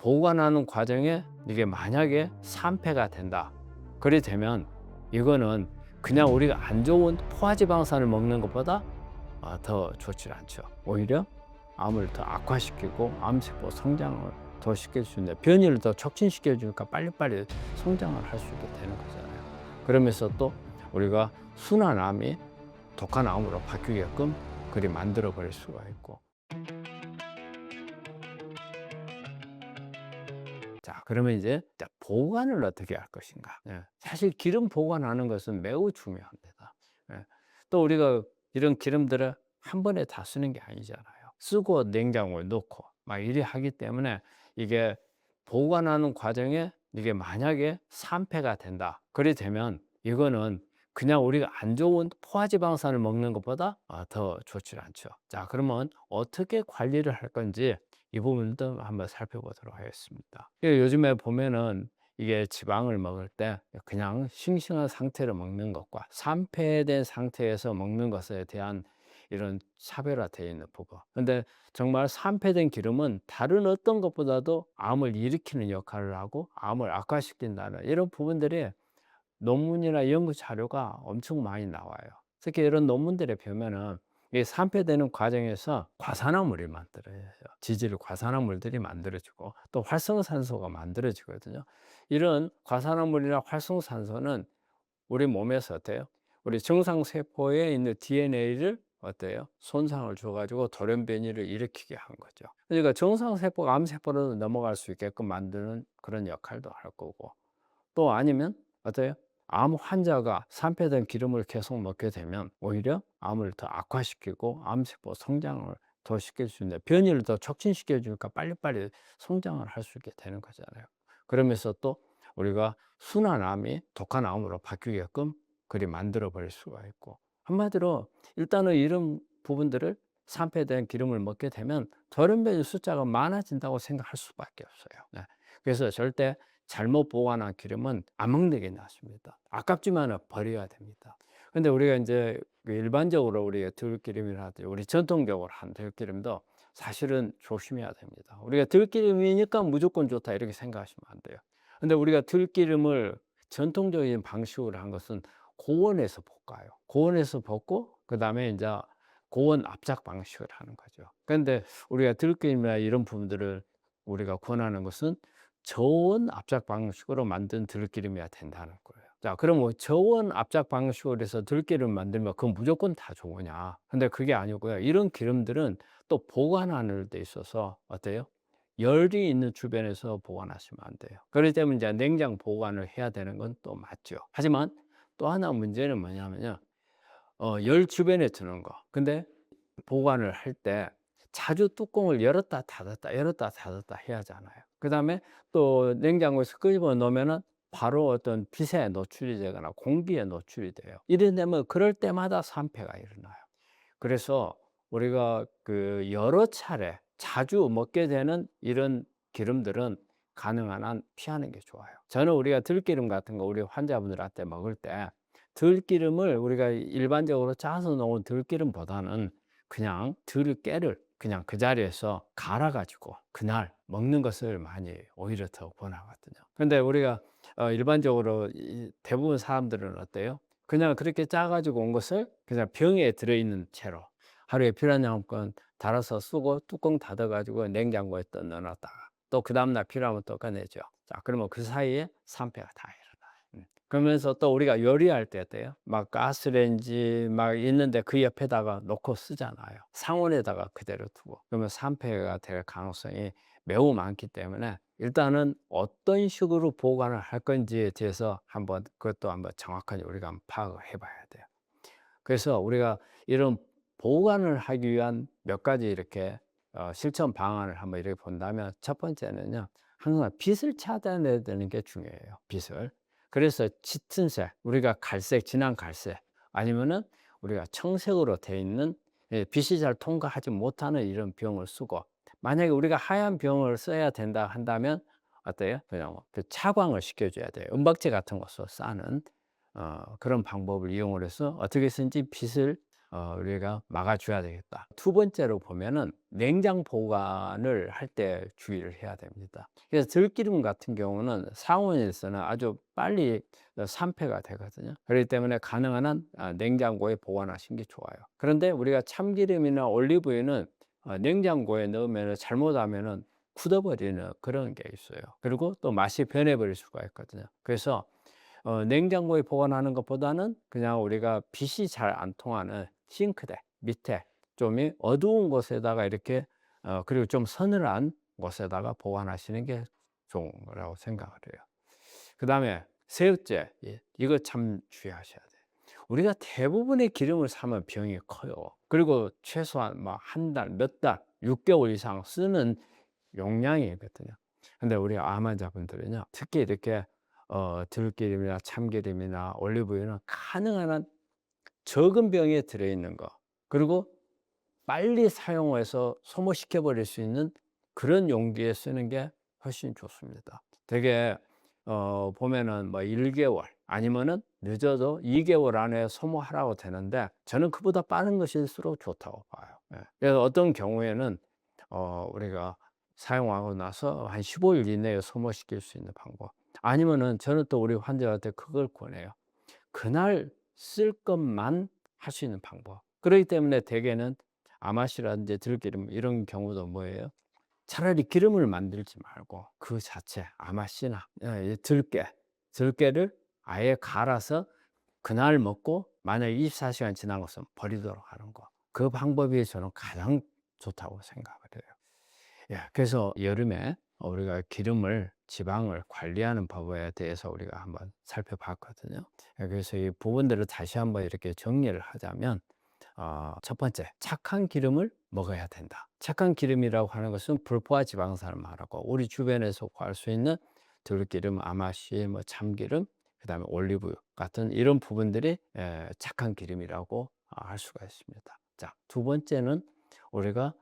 보관하는 과정에 이게 만약에 산패가 된다. 그리 되면 이거는 그냥 우리가 안 좋은 포화지방산을 먹는 것보다 더 좋지 않죠. 오히려 암을 더 악화시키고 암세포 성장을 더 시킬 수 있는, 변이를 더 촉진시켜 주니까 빨리빨리 성장을 할 수 있게 되는 거잖아요. 그러면서 또 우리가 순한 암이 독한 암으로 바뀌게끔 그리 만들어 버릴 수가 있고. 자, 그러면 이제 보관을 어떻게 할 것인가. 사실 기름 보관하는 것은 매우 중요합니다. 또 우리가 이런 기름들을 한 번에 다 쓰는 게 아니잖아요. 쓰고 냉장고에 넣고 막 이리 하기 때문에 이게 보관하는 과정에 이게 만약에 산패가 된다. 그리 되면 이거는 그냥 우리가 안 좋은 포화지방산을 먹는 것보다 더 좋지 않죠. 자, 그러면 어떻게 관리를 할 건지 이 부분도 한번 살펴보도록 하겠습니다. 요즘에 보면은 이게 지방을 먹을 때 그냥 싱싱한 상태로 먹는 것과 산패된 상태에서 먹는 것에 대한 이런 차별화되어 있는 부분. 근데 정말 산패된 기름은 다른 어떤 것보다도 암을 일으키는 역할을 하고 암을 악화시킨다는 이런 부분들이 논문이나 연구 자료가 엄청 많이 나와요. 특히 이런 논문들에 보면은 이 산패되는 과정에서 과산화물이 만들어져요. 지질 과산화물들이 만들어지고 또 활성산소가 만들어지거든요. 이런 과산화물이나 활성산소는 우리 몸에서 어때요? 우리 정상세포에 있는 DNA를 어때요? 손상을 줘가지고 돌연변이를 일으키게 한 거죠. 그러니까 정상세포가 암세포로 넘어갈 수 있게끔 만드는 그런 역할도 할 거고, 또 아니면 어때요? 암 환자가 산패된 기름을 계속 먹게 되면 오히려 암을 더 악화시키고 암세포 성장을 더 시킬 수 있는, 변이를 더 촉진시켜 주니까 빨리빨리 성장을 할 수 있게 되는 거잖아요. 그러면서 또 우리가 순한 암이 독한 암으로 바뀌게끔 그리 만들어 버릴 수가 있고, 한마디로 일단은 이런 부분들을 산패된 기름을 먹게 되면 돌연변이 숫자가 많아진다고 생각할 수밖에 없어요. 그래서 절대 잘못 보관한 기름은 안 먹는 게 낫습니다. 아깝지만 버려야 됩니다. 근데 우리가 이제 일반적으로 우리가 들기름이라든지 우리 전통적으로 한 들기름도 사실은 조심해야 됩니다. 우리가 들기름이니까 무조건 좋다 이렇게 생각하시면 안 돼요. 근데 우리가 들기름을 전통적인 방식으로 한 것은 고온에서 볶아요. 고온에서 볶고 그다음에 이제 고온 압작 방식을 하는 거죠. 그런데 우리가 들기름이나 이런 부분들을 우리가 권하는 것은 저온 압작 방식으로 만든 들기름이어야 된다는 거예요. 자, 그럼 뭐 저온 압작 방식으로 해서 들기름 만들면 그건 무조건 다 좋으냐? 근데 그게 아니고요. 이런 기름들은 또 보관하는 데 있어서 어때요? 열이 있는 주변에서 보관하시면 안 돼요. 그렇기 때문에 이제 냉장 보관을 해야 되는 건 또 맞죠. 하지만 또 하나 문제는 뭐냐면요. 열 주변에 두는 거. 근데 보관을 할 때 자주 뚜껑을 열었다 닫았다 열었다 닫았다 해야 하잖아요. 그다음에 또 냉장고에서 끄집어 놓으면은 바로 어떤 빛에 노출이 되거나 공기에 노출이 돼요. 이래 되면 그럴 때마다 산패가 일어나요. 그래서 우리가 그 여러 차례 자주 먹게 되는 이런 기름들은 가능한 한 피하는 게 좋아요. 저는 우리가 들기름 같은 거 우리 환자분들한테 먹을 때 들기름을 우리가 일반적으로 짜서 놓은 들기름보다는 그냥 들깨를 그냥 그 자리에서 갈아 가지고 그날 먹는 것을 많이 오히려 더 권하거든요. 근데 우리가 일반적으로 대부분 사람들은 어때요? 그냥 그렇게 짜 가지고 온 것을 그냥 병에 들어 있는 채로 하루에 필요한 양껏 달아서 쓰고 뚜껑 닫아 가지고 냉장고에 또 넣어 놨다가 또 그다음 날 필요하면 또 꺼내죠. 자, 그러면 그 사이에 산패가 다 일어나요. 그러면서 또 우리가 요리할 때 어때요? 막 가스레인지 막 있는데 그 옆에다가 놓고 쓰잖아요. 상온에다가 그대로 두고. 그러면 산패가 될 가능성이 매우 많기 때문에 일단은 어떤 식으로 보관을 할 건지에 대해서 한번 그것도 한번 정확하게 우리가 한번 파악을 해 봐야 돼요. 그래서 우리가 이런 보관을 하기 위한 몇 가지 이렇게 실천 방안을 한번 이렇게 본다면, 첫 번째는요, 항상 빛을 차단해야 되는 게 중요해요. 빛을. 그래서 짙은 색, 우리가 갈색, 진한 갈색, 아니면은 우리가 청색으로 되어 있는, 빛이 잘 통과하지 못하는 이런 병을 쓰고, 만약에 우리가 하얀 병을 써야 된다 한다면 어때요? 그냥 그 차광을 시켜줘야 돼요. 은박지 같은 것으로 싸는 그런 방법을 이용을 해서 어떻게 해서든지 빛을 우리가 막아줘야 되겠다. 두 번째로 보면은 냉장 보관을 할 때 주의를 해야 됩니다. 그래서 들기름 같은 경우는 상온에서는 아주 빨리 산패가 되거든요. 그렇기 때문에 가능한 한 냉장고에 보관하시는 게 좋아요. 그런데 우리가 참기름이나 올리브유는 냉장고에 넣으면 잘못하면은 굳어버리는 그런 게 있어요. 그리고 또 맛이 변해버릴 수가 있거든요. 그래서 냉장고에 보관하는 것보다는 그냥 우리가 빛이 잘 안 통하는 싱크대 밑에 좀 어두운 곳에다가 이렇게 그리고 좀 서늘한 곳에다가 보관하시는 게 좋은 거라고 생각을 해요. 그다음에 셋째, 이거 참 주의하셔야 돼요. 우리가 대부분의 기름을 사면 병이 커요. 그리고 최소한 뭐 한 달, 몇 달, 6개월 이상 쓰는 용량이거든요. 근데 우리 암 환자분들은요, 특히 이렇게 들기름이나 참기름이나 올리브유는 가능한 한 적은 병에 들어있는 거, 그리고 빨리 사용해서 소모시켜 버릴 수 있는 그런 용기에 쓰는 게 훨씬 좋습니다. 되게 보면은 뭐 1개월 아니면은 늦어도 2개월 안에 소모하라고 되는데, 저는 그보다 빠른 것일수록 좋다고 봐요. 예. 그래서 어떤 경우에는 우리가 사용하고 나서 한 15일 이내에 소모시킬 수 있는 방법, 아니면은 저는 또 우리 환자한테 그걸 권해요. 그날 쓸 것만 할 수 있는 방법. 그렇기 때문에 대개는 아맛이라든지 들기름 이런 경우도 뭐예요? 차라리 기름을 만들지 말고 그 자체 아맛이나 이 들깨를 아예 갈아서 그날 먹고 만약 24시간 지난 것은 버리도록 하는 거. 그 방법이 저는 가장 좋다고 생각을 해요. 예, 그래서 여름에 우리가 기름을, 지방을 관리하는 법에 대해서 우리가 한번 살펴봤거든요. 예, 그래서 이 부분들을 다시 한번 이렇게 정리를 하자면, 첫 번째, 착한 기름을 먹어야 된다. 착한 기름이라고 하는 것은 불포화 지방산을 말하고, 우리 주변에서 구할 수 있는 들기름, 아마씨, 뭐 참기름, 그다음에 올리브 같은 이런 부분들이 착한 기름이라고 할 수가 있습니다. 자, 두 번째는 우리가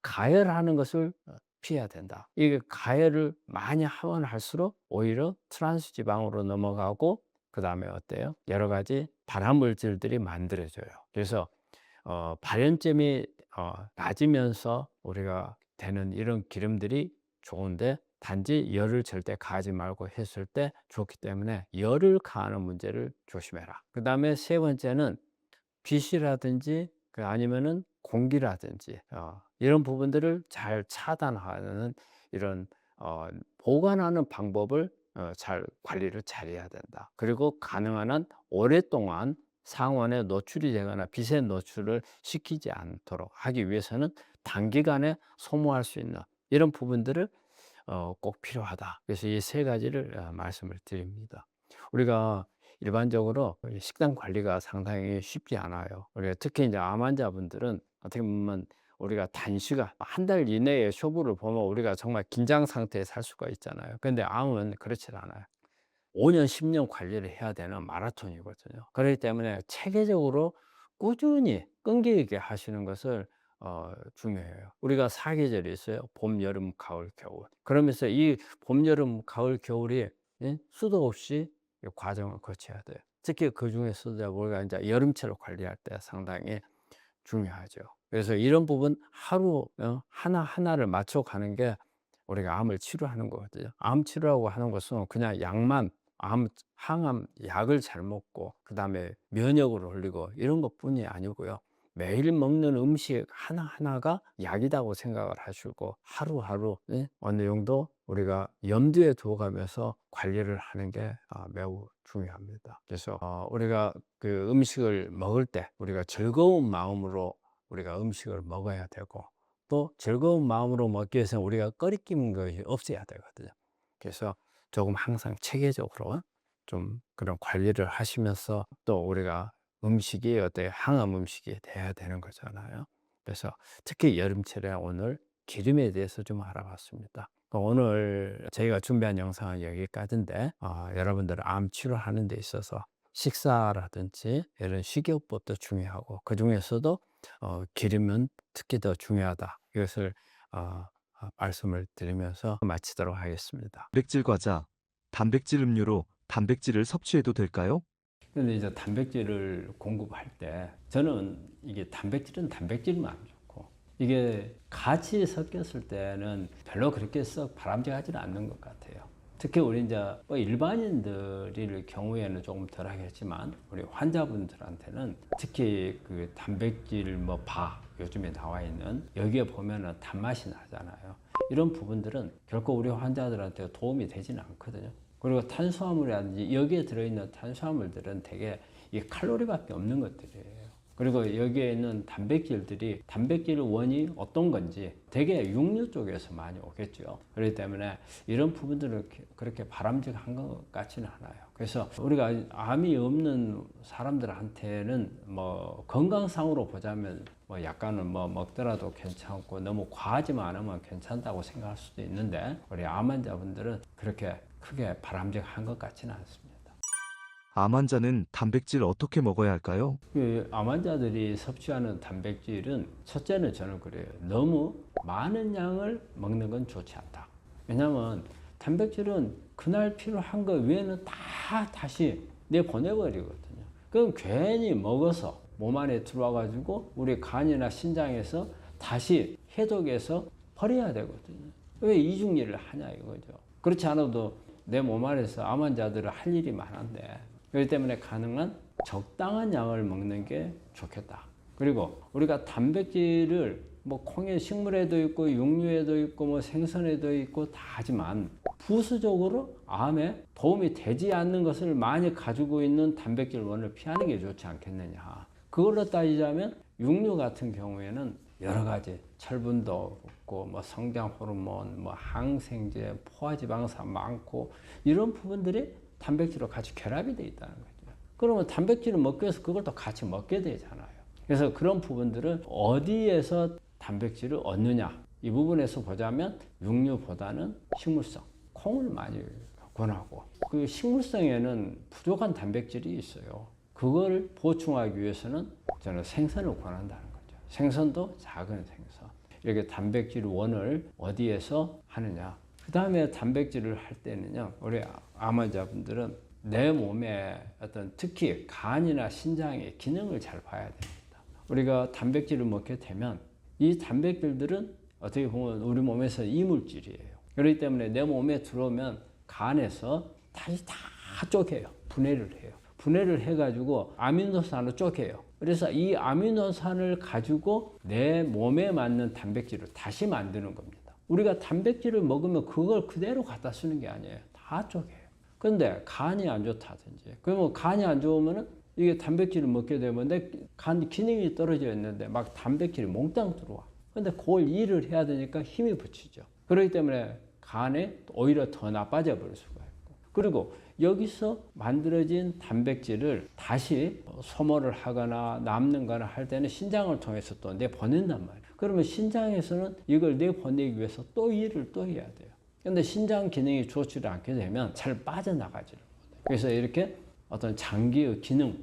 가열하는 것을 피해야 된다. 이게 가열을 많이 하면 할수록 오히려 트랜스 지방으로 넘어가고, 그다음에 어때요? 여러 가지 발암 물질들이 만들어져요. 그래서 발연점이 낮으면서 우리가 되는 이런 기름들이 좋은데, 단지 열을 절대 가하지 말고 했을 때 좋기 때문에 열을 가하는 문제를 조심해라. 그다음에 세 번째는 빛이라든지 아니면은 공기라든지 이런 부분들을 잘 차단하는 이런 보관하는 방법을 잘 관리를 잘해야 된다. 그리고 가능한 한 오랫동안 상온에 노출이 되거나 빛에 노출을 시키지 않도록 하기 위해서는 단기간에 소모할 수 있는 이런 부분들을 꼭 필요하다. 그래서 이 세 가지를 말씀을 드립니다. 우리가 일반적으로 식단 관리가 상당히 쉽지 않아요. 우리가 특히 이제 암 환자분들은 어떻게 보면 우리가 단시간 한 달 이내에 쇼부를 보면 우리가 정말 긴장 상태에 살 수가 있잖아요. 근데 암은 그렇지 않아요. 5년, 10년 관리를 해야 되는 마라톤이거든요. 그렇기 때문에 체계적으로 꾸준히 끈기 있게 하시는 것을 중요해요. 우리가 사계절이 있어요. 봄, 여름, 가을, 겨울. 그러면서 이 봄, 여름, 가을, 겨울이 수도 없이 이 과정을 거쳐야 돼요. 특히 그중에서도 우리가 이제 여름철을 관리할 때 상당히 중요하죠. 그래서 이런 부분 하루 하나하나를 맞춰 가는 게 우리가 암을 치료하는 거거든요. 암 치료라고 하는 것은 그냥 약만, 항암 약을 잘 먹고 그다음에 면역을 올리고 이런 것뿐이 아니고요. 매일 먹는 음식 하나하나가 약이라고 생각을 하시고 하루하루 어느 정도 우리가 염두에 두어 가면서 관리를 하는 게 매우 중요합니다. 그래서 우리가 그 음식을 먹을 때 우리가 즐거운 마음으로 우리가 음식을 먹어야 되고, 또 즐거운 마음으로 먹기 위해서는 우리가 꺼리끼는 것이 없어야 되거든요. 그래서 조금 항상 체계적으로 좀 그런 관리를 하시면서, 또 우리가 음식이 어때 항암 음식이 돼야 되는 거잖아요. 그래서 특히 여름철에 오늘 기름에 대해서 좀 알아봤습니다. 오늘 저희가 준비한 영상은 여기까지인데, 여러분들 암 치료하는 데 있어서 식사라든지 이런 식이요법도 중요하고, 그 중에서도 기름은 특히 더 중요하다. 이것을 말씀을 드리면서 마치도록 하겠습니다. 단백질 과자, 단백질 음료로 단백질을 섭취해도 될까요? 근데 이제 단백질을 공급할 때 저는 이게 단백질은 단백질만 좋고 이게 같이 섞였을 때는 별로 그렇게 썩 바람직하지는 않는 것 같아요. 특히 우리 이제 뭐 일반인들일 경우에는 조금 덜 하겠지만 우리 환자분들한테는 특히 그 단백질 뭐 바 요즘에 나와 있는 여기에 보면은 단맛이 나잖아요. 이런 부분들은 결코 우리 환자들한테 도움이 되지는 않거든요. 그리고 탄수화물이라든지 여기에 들어있는 탄수화물들은 되게 이 칼로리밖에 없는 것들이에요. 그리고 여기에 있는 단백질들이 단백질 원이 어떤 건지 되게 육류 쪽에서 많이 오겠죠. 그렇기 때문에 이런 부분들은 그렇게 바람직한 것 같지는 않아요. 그래서 우리가 암이 없는 사람들한테는 뭐 건강상으로 보자면 뭐 약간은 뭐 먹더라도 괜찮고 너무 과하지만 않으면 괜찮다고 생각할 수도 있는데 우리 암 환자분들은 그렇게 크게 바람직한 것 같지는 않습니다. 암 환자는 단백질 어떻게 먹어야 할까요? 암 환자들이 섭취하는 단백질은 첫째는 저는 그래요. 너무 많은 양을 먹는 건 좋지 않다. 왜냐하면 단백질은 그날 필요한 거 외에는 다 다시 내보내버리거든요. 그럼 괜히 먹어서 몸 안에 들어와 가지고 우리 간이나 신장에서 다시 해독해서 버려야 되거든요. 왜 이중일을 하냐 이거죠. 그렇지 않아도 내 몸 안에서 암 환자들은 할 일이 많은데 그렇기 때문에 가능한 적당한 양을 먹는 게 좋겠다. 그리고 우리가 단백질을 뭐 콩의 식물에도 있고 육류에도 있고 뭐 생선에도 있고 다 하지만 부수적으로 암에 도움이 되지 않는 것을 많이 가지고 있는 단백질원을 피하는 게 좋지 않겠느냐. 그걸로 따지자면 육류 같은 경우에는 여러 가지 철분도 없고 뭐 성장 호르몬, 뭐 항생제, 포화지방산 많고 이런 부분들이 단백질로 같이 결합이 되어 있다는 거죠. 그러면 단백질을 먹기 위해서 그걸 또 같이 먹게 되잖아요. 그래서 그런 부분들은 어디에서 단백질을 얻느냐 이 부분에서 보자면 육류보다는 식물성, 콩을 많이 권하고 그 식물성에는 부족한 단백질이 있어요. 그걸 보충하기 위해서는 저는 생선을 권한다는 거죠. 생선도 작은 생선. 이렇게 단백질 원을 어디에서 하느냐. 그 다음에 단백질을 할 때는요, 우리 암 환자분들은 내 몸에 어떤 특히 간이나 신장의 기능을 잘 봐야 됩니다. 우리가 단백질을 먹게 되면 이 단백질들은 어떻게 보면 우리 몸에서 이물질이에요. 그렇기 때문에 내 몸에 들어오면 간에서 다시 다 쪼개요. 분해를 해요. 분해를 해가지고 아미노산으로 쪼개요. 그래서 이 아미노산을 가지고 내 몸에 맞는 단백질을 다시 만드는 겁니다. 우리가 단백질을 먹으면 그걸 그대로 갖다 쓰는 게 아니에요. 다 쪼개요. 근데 간이 안 좋다든지, 그러면 간이 안 좋으면은 이게 단백질을 먹게 되면 내 간 기능이 떨어져 있는데 막 단백질이 몽땅 들어와. 근데 그걸 일을 해야 되니까 힘이 붙이죠. 그렇기 때문에 간에 오히려 더 나빠져 버릴 수가 있고. 그리고 여기서 만들어진 단백질을 다시 소모를 하거나 남는 거나 할 때는 신장을 통해서 또 내보낸단 말이에요. 그러면 신장에서는 이걸 내보내기 위해서 또 일을 또 해야 돼요. 근데 신장 기능이 좋지 않게 되면 잘 빠져나가지를 못해요. 그래서 이렇게 어떤 장기의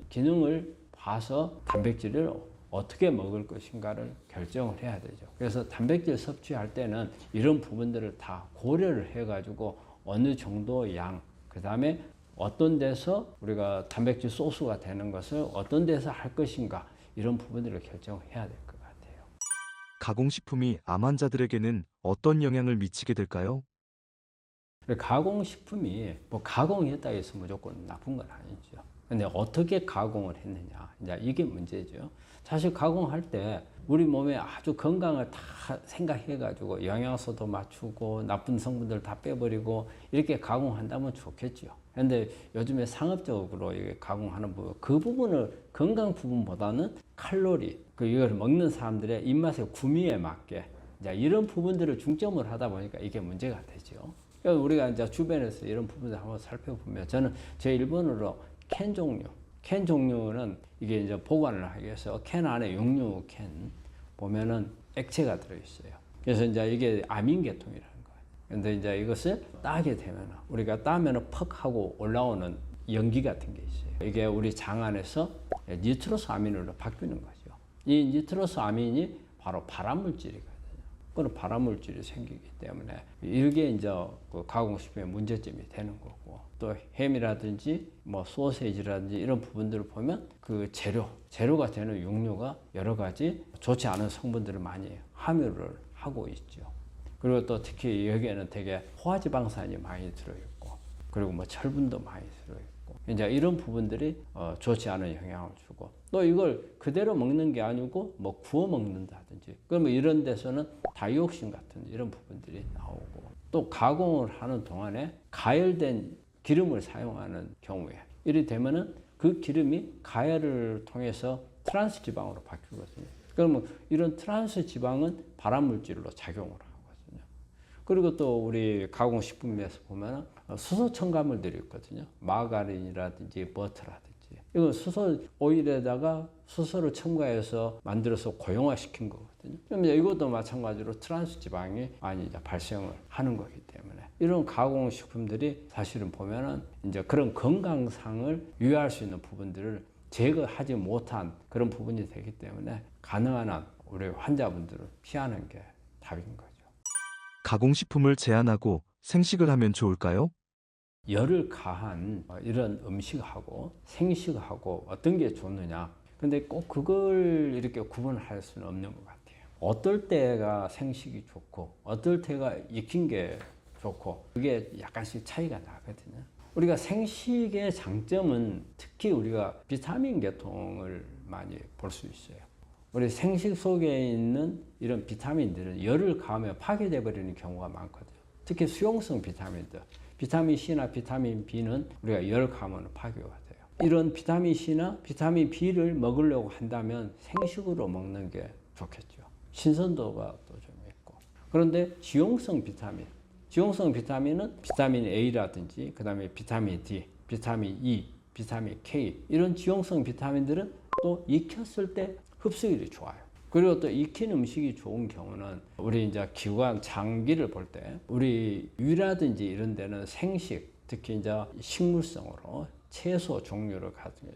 기능을 봐서 단백질을 어떻게 먹을 것인가를 결정을 해야 되죠. 그래서 단백질 섭취할 때는 이런 부분들을 다 고려를 해가지고 어느 정도 양, 그 다음에 어떤 데서 우리가 단백질 소스가 되는 것을 어떤 데서 할 것인가 이런 부분들을 결정해야 될 것 같아요. 가공식품이 암 환자들에게는 어떤 영향을 미치게 될까요? 가공식품이 뭐 가공했다 해서 무조건 나쁜 건 아니죠. 근데 어떻게 가공을 했느냐, 이제 이게 문제죠. 사실 가공할 때 우리 몸에 아주 건강을 다 생각해가지고 영양소도 맞추고 나쁜 성분들 다 빼버리고 이렇게 가공한다면 좋겠죠. 근데 요즘에 상업적으로 이게 가공하는 부분, 그 부분을 건강 부분보다는 칼로리, 이걸 먹는 사람들의 입맛의 구미에 맞게 이제 이런 부분들을 중점을 하다 보니까 이게 문제가 되죠. 그러니까 우리가 이제 주변에서 이런 부분을 한번 살펴보면 저는 제 1번으로 캔 종류는 이게 이제 보관을 하기 위해서 캔 안에 육류 캔 보면은 액체가 들어있어요. 그래서 이제 이게 아민 계통이라는 거예요. 근데 이제 이것을 따게 되면 우리가 따면은 퍽 하고 올라오는 연기 같은 게 있어요. 이게 우리 장 안에서 니트로스 아민으로 바뀌는 거죠. 이 니트로스 아민이 바로 발암물질이거든요. 그런 발암물질이 생기기 때문에 이게 이제 그 가공식품의 문제점이 되는 거고, 또 햄이라든지 뭐 소세지라든지 이런 부분들을 보면 그 재료가 되는 육류가 여러 가지 좋지 않은 성분들을 많이 함유를 하고 있죠. 그리고 또 특히 여기에는 되게 포화지방산이 많이 들어있고, 그리고 뭐 철분도 많이 들어있고, 이제 이런 부분들이 좋지 않은 영향을 주고, 또 이걸 그대로 먹는 게 아니고 뭐 구워 먹는다든지, 그러면 이런 데서는 다이옥신 같은 이런 부분들이 나오고, 또 가공을 하는 동안에 가열된 기름을 사용하는 경우에 이리 되면은 그 기름이 가열을 통해서 트랜스 지방으로 바뀌거든요. 그러면 이런 트랜스 지방은 발암물질로 작용을 하거든요. 그리고 또 우리 가공식품에서 보면 수소 첨가물들이 있거든요. 마가린이라든지 버터라든지. 이건 수소 오일에다가 수소를 첨가해서 만들어서 고용화시킨 거거든요. 그러면 이것도 마찬가지로 트랜스 지방이 많이 이제 발생을 하는 거기 때문에 이런 가공식품들이 사실은 보면은 이제 그런 건강상을 유의할 수 있는 부분들을 제거하지 못한 그런 부분이 되기 때문에 가능한 한 우리 환자분들은 피하는 게 답인 거죠. 가공식품을 제한하고 생식을 하면 좋을까요? 열을 가한 이런 음식하고 생식하고 어떤 게 좋느냐. 근데 꼭 그걸 이렇게 구분할 수는 없는 것 같아요. 어떨 때가 생식이 좋고 어떨 때가 익힌 게 좋고 그게 약간씩 차이가 나거든요. 우리가 생식의 장점은 특히 우리가 비타민 계통을 많이 볼 수 있어요. 우리 생식 속에 있는 이런 비타민들은 열을 가하면 파괴돼 버리는 경우가 많거든요. 특히 수용성 비타민들, 비타민 C나 비타민 B는 우리가 열 가하면 파괴가 돼요. 이런 비타민 C나 비타민 B를 먹으려고 한다면 생식으로 먹는 게 좋겠죠. 신선도가 또 좀 있고. 그런데 지용성 비타민은 비타민 A라든지 그다음에 비타민 D, 비타민 E, 비타민 K 이런 지용성 비타민들은 또 익혔을 때 흡수율이 좋아요. 그리고 또 익힌 음식이 좋은 경우는 우리 이제 기관 장기를 볼 때 우리 위라든지 이런 데는 생식, 특히 이제 식물성으로 채소 종류를 가지고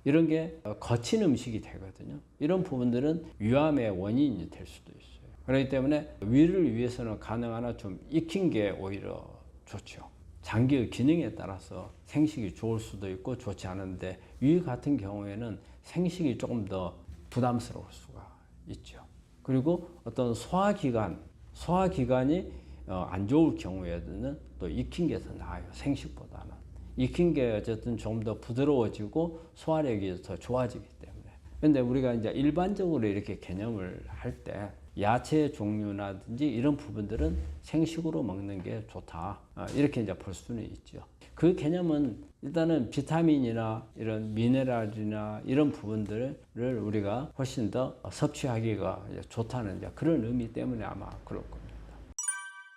이런 게 거친 음식이 되거든요. 이런 부분들은 위암의 원인이 될 수도 있어요. 그렇기 때문에 위를 위해서는 가능한 한 좀 익힌 게 오히려 좋죠. 장기의 기능에 따라서 생식이 좋을 수도 있고 좋지 않은데 위 같은 경우에는 생식이 조금 더 부담스러울 수가 있죠. 그리고 어떤 소화기관이 안 좋을 경우에는 또 익힌 게 더 나아요. 생식보다는. 익힌 게 어쨌든 좀 더 부드러워지고 소화력이 더 좋아지기 때문에. 근데 우리가 이제 일반적으로 이렇게 개념을 할 때 야채 종류라든지 이런 부분들은 생식으로 먹는 게 좋다. 이렇게 이제 볼 수는 있죠. 그 개념은 일단은 비타민이나 이런 미네랄이나 이런 부분들을 우리가 훨씬 더 섭취하기가 좋다는 이제 그런 의미 때문에 아마 그럴 겁니다.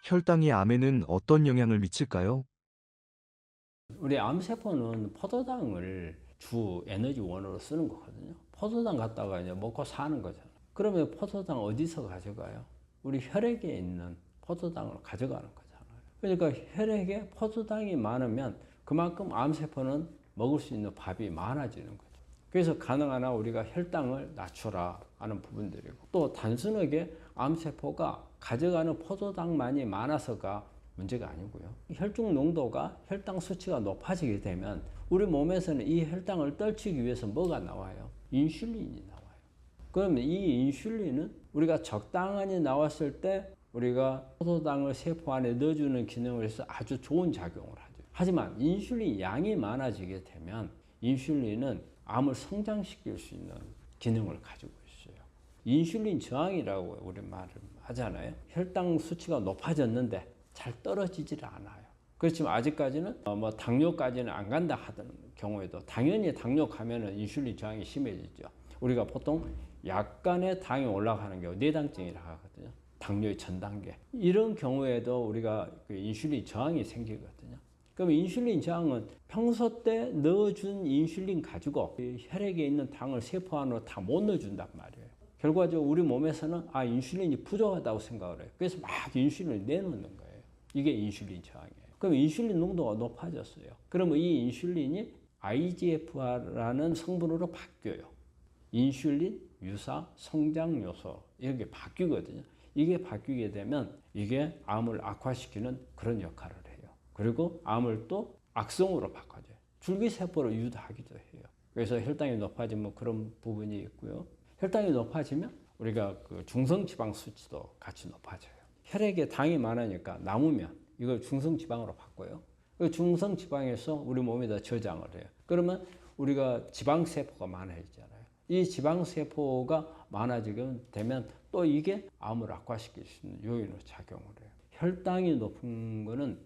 혈당이 암에는 어떤 영향을 미칠까요? 우리 암세포는 포도당을 주 에너지원으로 쓰는 거거든요. 포도당 갖다가 이제 먹고 사는 거잖아요. 그러면 포도당 어디서 가져가요? 우리 혈액에 있는 포도당을 가져가는 거잖아요. 그러니까 혈액에 포도당이 많으면 그만큼 암세포는 먹을 수 있는 밥이 많아지는 거죠. 그래서 가능한 한 우리가 혈당을 낮추라 하는 부분들이고, 또 단순하게 암세포가 가져가는 포도당만이 많아서가 문제가 아니고요. 혈중 농도가 혈당 수치가 높아지게 되면 우리 몸에서는 이 혈당을 떨치기 위해서 뭐가 나와요? 인슐린이 나와요. 그러면 이 인슐린은 우리가 적당히 나왔을 때 우리가 포도당을 세포 안에 넣어주는 기능을 해서 아주 좋은 작용을 하죠. 하지만 인슐린 양이 많아지게 되면 인슐린은 암을 성장시킬 수 있는 기능을 가지고 있어요. 인슐린 저항이라고 우리 말을 하잖아요. 혈당 수치가 높아졌는데 잘 떨어지질 않아요. 그렇지만 아직까지는 뭐 당뇨까지는 안 간다 하던 경우에도 당연히 당뇨 가면은 인슐린 저항이 심해지죠. 우리가 보통 약간의 당이 올라가는 게 내당증이라고 하거든요. 당뇨의 전 단계. 이런 경우에도 우리가 그 인슐린 저항이 생기거든요. 그럼 인슐린 저항은 평소 때 넣어준 인슐린 가지고 혈액에 있는 당을 세포 안으로 다 못 넣어준단 말이에요. 결과적으로 우리 몸에서는 인슐린이 부족하다고 생각을 해요. 그래서 막 인슐린을 내놓는 거예요. 이게 인슐린 저항이에요. 그럼 인슐린 농도가 높아졌어요. 그러면 이 인슐린이 IGF라는 성분으로 바뀌어요. 인슐린 유사 성장 요소 이렇게 바뀌거든요. 이게 바뀌게 되면 이게 암을 악화시키는 그런 역할을 해요. 그리고 암을 또 악성으로 바꿔줘요. 줄기세포로 유도하기도 해요. 그래서 혈당이 높아지면 그런 부분이 있고요. 혈당이 높아지면 우리가 그 중성지방 수치도 같이 높아져요. 혈액에 당이 많으니까 남으면 이걸 중성지방으로 바꿔요. 그 중성지방에서 우리 몸에다 저장을 해요. 그러면 우리가 지방세포가 많아지잖아요. 이 지방세포가 많아지게 되면 또 이게 암을 악화시킬 수 있는 요인으로 작용을 해요. 혈당이 높은 거는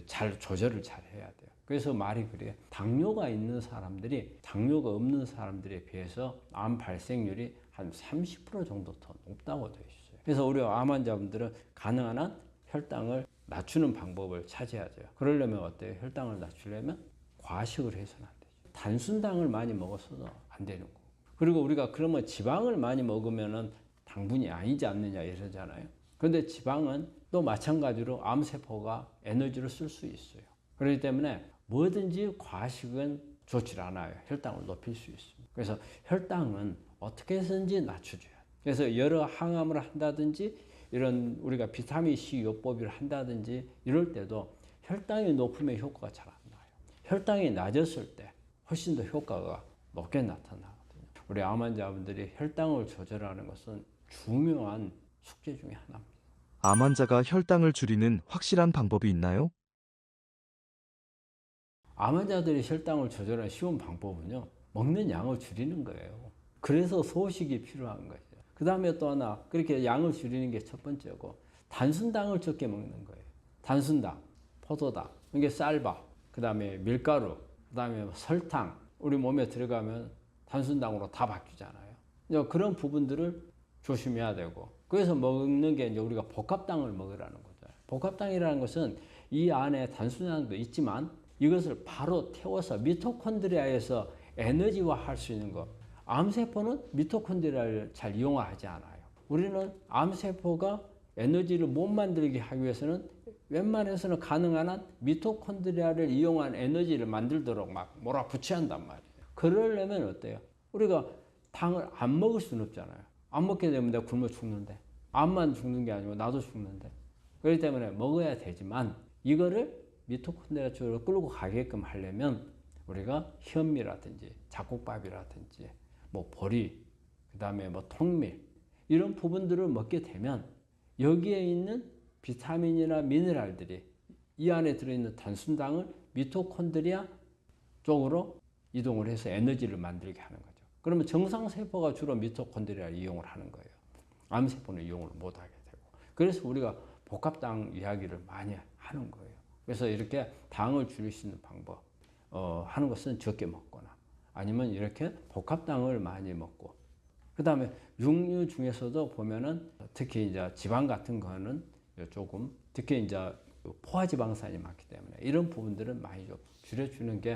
잘 조절을 잘 해야 돼요. 그래서 말이 그래요. 당뇨가 있는 사람들이 당뇨가 없는 사람들에 비해서 암 발생률이 한 30% 정도 더 높다고 되어 있어요. 그래서 우리 암 환자분들은 가능한 한 혈당을 낮추는 방법을 찾아야 돼요. 그러려면 어때요? 혈당을 낮추려면 과식을 해서는 안 되죠. 단순당을 많이 먹어서도 안 되는 거고. 그리고 우리가 그러면 지방을 많이 먹으면은 당분이 아니지 않느냐 이러잖아요. 그런데 지방은 또 마찬가지로 암세포가 에너지를 쓸 수 있어요. 그렇기 때문에 뭐든지 과식은 좋지 않아요. 혈당을 높일 수 있습니다. 그래서 혈당은 어떻게 해서든지 낮춰줘야 돼요. 그래서 여러 항암을 한다든지 이런 우리가 비타민 C 요법을 한다든지 이럴 때도 혈당이 높으면 효과가 잘 안 나요. 혈당이 낮았을 때 훨씬 더 효과가 높게 나타나거든요. 우리 암 환자분들이 혈당을 조절하는 것은 중요한 숙제 중에 하나입니다. 암 환자가 혈당을 줄이는 확실한 방법이 있나요? 암 환자들이 혈당을 조절하는 쉬운 방법은요, 먹는 양을 줄이는 거예요. 그래서 소식이 필요한 거죠. 그 다음에 또 하나, 그렇게 양을 줄이는 게 첫 번째고, 단순당을 적게 먹는 거예요. 단순당, 포도당, 이게 쌀밥, 그 다음에 밀가루, 그 다음에 설탕, 우리 몸에 들어가면 단순당으로 다 바뀌잖아요. 그런 부분들을 조심해야 되고, 그래서 먹는 게 이제 우리가 복합당을 먹으라는 거죠. 복합당이라는 것은 이 안에 단순당도 있지만 이것을 바로 태워서 미토콘드리아에서 에너지화할 수 있는 것. 암세포는 미토콘드리아를 잘 이용하지 않아요. 우리는 암세포가 에너지를 못 만들게 하기 위해서는 웬만해서는 가능한 한 미토콘드리아를 이용한 에너지를 만들도록 막 몰아붙여야 한단 말이에요. 그러려면 어때요? 우리가 당을 안 먹을 수는 없잖아요. 안 먹게 되면 내가 굶어 죽는데. 암만 죽는 게 아니고 나도 죽는데. 그렇기 때문에 먹어야 되지만 이거를 미토콘드리아 쪽으로 끌고 가게끔 하려면 우리가 현미라든지 잡곡밥이라든지 뭐 보리, 그 다음에 뭐 통밀 이런 부분들을 먹게 되면 여기에 있는 비타민이나 미네랄들이 이 안에 들어있는 단순당을 미토콘드리아 쪽으로 이동을 해서 에너지를 만들게 하는 거죠. 그러면 정상세포가 주로 미토콘드리아를 이용을 하는 거예요. 암세포는 이용을 못하게 되고. 그래서 우리가 복합당 이야기를 많이 하는 거예요. 그래서 이렇게 당을 줄일 수 있는 방법 하는 것은 적게 먹거나 아니면 이렇게 복합당을 많이 먹고 그 다음에 육류 중에서도 보면은 특히 이제 지방 같은 거는 조금 특히 이제 포화지방산이 많기 때문에 이런 부분들은 많이 좀 줄여주는 게